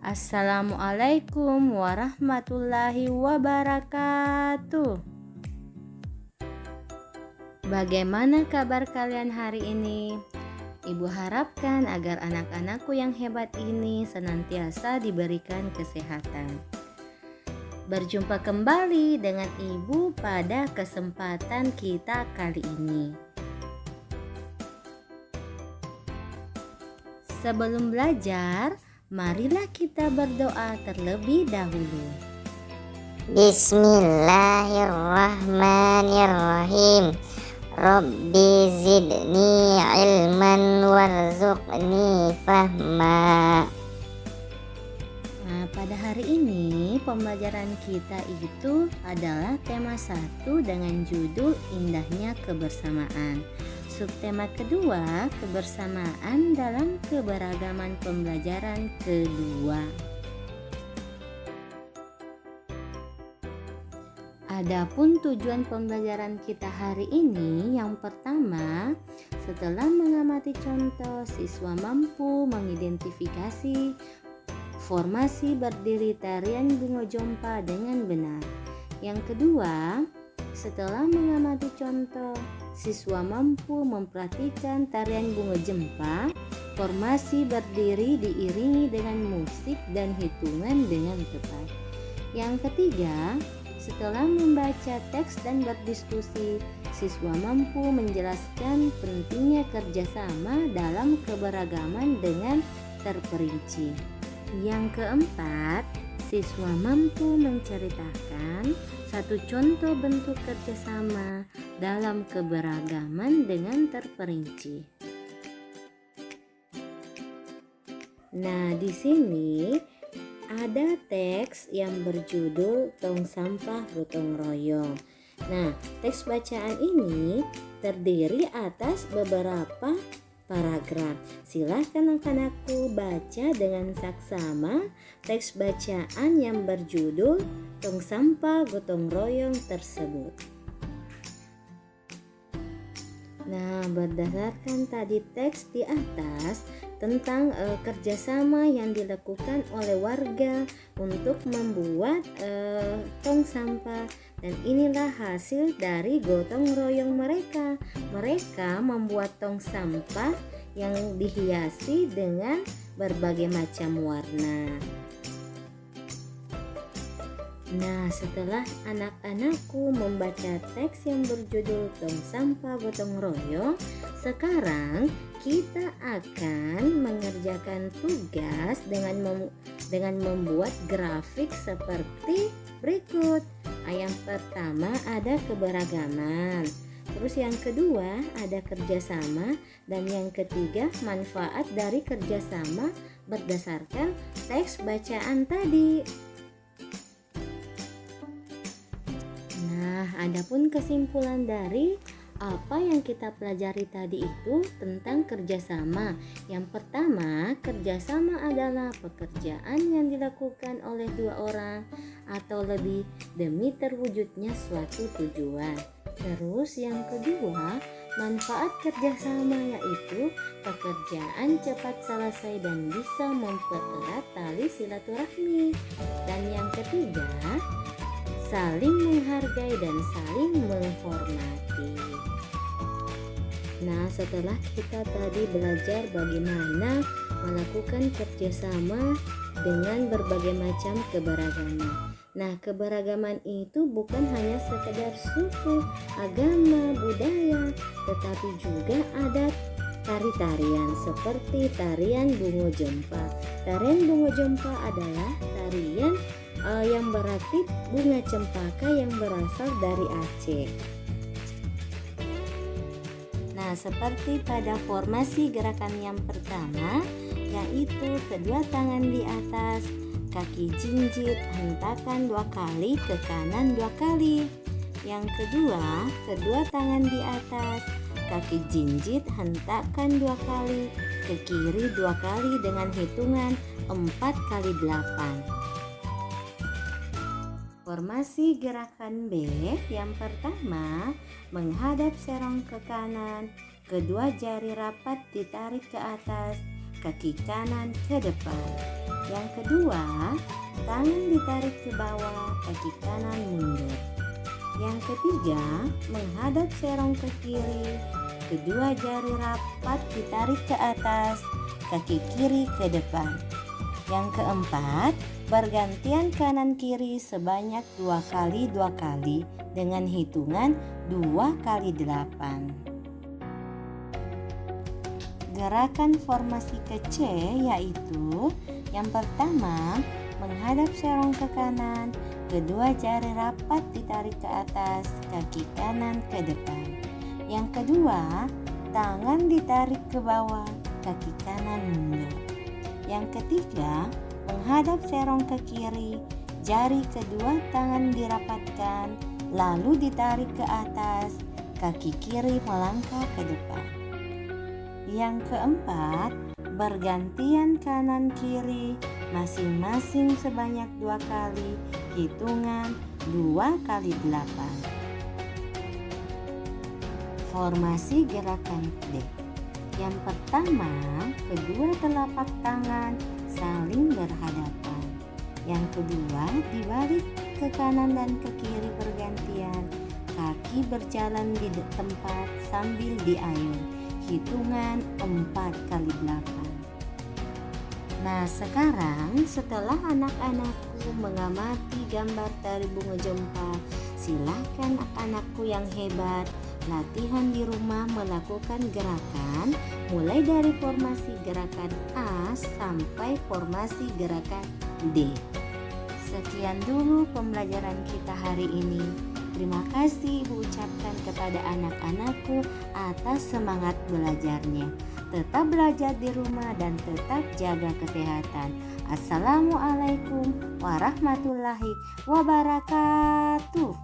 Assalamualaikum warahmatullahi wabarakatuh. Bagaimana kabar kalian hari ini? Ibu harapkan agar anak-anakku yang hebat ini senantiasa diberikan kesehatan. Berjumpa kembali dengan Ibu pada kesempatan kita kali ini. Sebelum belajar, marilah kita berdoa terlebih dahulu. Bismillahirrahmanirrahim. Rabbi zidni ilman warzuqni fahma. Nah, pada hari ini pembelajaran kita itu adalah tema 1 dengan judul Indahnya Kebersamaan. Subtema kedua, kebersamaan dalam keberagaman pembelajaran kedua. Adapun tujuan pembelajaran kita hari ini, yang pertama, setelah mengamati contoh, siswa mampu mengidentifikasi formasi berdiri tarian bunga jompa dengan benar. Yang kedua, setelah mengamati contoh, siswa mampu memperhatikan tarian bunga jempa, formasi berdiri diiringi dengan musik dan hitungan dengan tepat. Yang ketiga, setelah membaca teks dan berdiskusi, siswa mampu menjelaskan pentingnya kerjasama dalam keberagaman dengan terperinci. Yang keempat, siswa mampu menceritakan satu contoh bentuk kerjasama dalam keberagaman dengan terperinci. Nah, di sini ada teks yang berjudul Tong Sampah Gotong Royong. Nah, teks bacaan ini terdiri atas beberapa paragraf. Silahkan anak-anakku baca dengan saksama teks bacaan yang berjudul Tong Sampah Gotong Royong tersebut. Nah, berdasarkan tadi teks di atas tentang kerjasama yang dilakukan oleh warga untuk membuat tong sampah, dan inilah hasil dari gotong royong mereka. Mereka membuat tong sampah yang dihiasi dengan berbagai macam warna. Nah, setelah anak-anakku membaca teks yang berjudul Tong Sampah Gotong Royong, sekarang kita akan mengerjakan tugas dengan membuat grafik seperti berikut. Yang pertama ada keberagaman, terus yang kedua ada kerjasama, dan yang ketiga manfaat dari kerjasama berdasarkan teks bacaan tadi. Nah, adapun kesimpulan dari apa yang kita pelajari tadi itu tentang kerjasama. Yang pertama, kerjasama adalah pekerjaan yang dilakukan oleh dua orang atau lebih demi terwujudnya suatu tujuan. Terus yang kedua, manfaat kerjasama yaitu pekerjaan cepat selesai dan bisa mempererat tali silaturahmi. Dan yang ketiga, saling menghargai dan saling menghormati. Nah, setelah kita tadi belajar bagaimana melakukan kerjasama dengan berbagai macam keberagaman. Nah, keberagaman itu bukan hanya sekedar suku, agama, budaya, tetapi juga ada tari-tarian seperti tarian bunga jompa. Tarian bunga jompa adalah tarian yang berarti bunga cempaka yang berasal dari Aceh. Nah, seperti pada formasi gerakan yang pertama, yaitu kedua tangan di atas, kaki jinjit, hentakan 2 kali ke kanan 2 kali. Yang kedua, kedua tangan di atas, kaki jinjit, hentakan 2 kali ke kiri 2 kali dengan hitungan 4 kali 8. Formasi gerakan B yang pertama, menghadap serong ke kanan, kedua jari rapat ditarik ke atas, kaki kanan ke depan. Yang kedua, tangan ditarik ke bawah, kaki kanan mundur. Yang ketiga, menghadap serong ke kiri, kedua jari rapat ditarik ke atas, kaki kiri ke depan. Yang keempat, bergantian kanan kiri sebanyak 2 kali dengan hitungan 2 kali 8. Gerakan formasi ke C yaitu yang pertama, menghadap serong ke kanan, kedua jari rapat ditarik ke atas, kaki kanan ke depan. Yang kedua, tangan ditarik ke bawah, kaki kanan mundur. Yang ketiga, menghadap serong ke kiri, jari kedua tangan dirapatkan, lalu ditarik ke atas, kaki kiri melangkah ke depan. Yang keempat, bergantian kanan kiri, masing-masing sebanyak 2 kali, hitungan 2 kali 8. Formasi gerakan D. Yang pertama, kedua telapak tangan saling berhadapan. Yang kedua, dibalik ke kanan dan ke kiri bergantian. Kaki berjalan di tempat sambil diayun. Hitungan 4 kali 8. Nah, sekarang setelah anak-anakku mengamati gambar tari bunga jompa, silakan anakku yang hebat latihan di rumah melakukan gerakan mulai dari formasi gerakan A sampai formasi gerakan D. Sekian dulu pembelajaran kita hari ini. Terima kasih Ibu ucapkan kepada anak-anakku atas semangat belajarnya. Tetap belajar di rumah dan tetap jaga kesehatan. Assalamualaikum warahmatullahi wabarakatuh.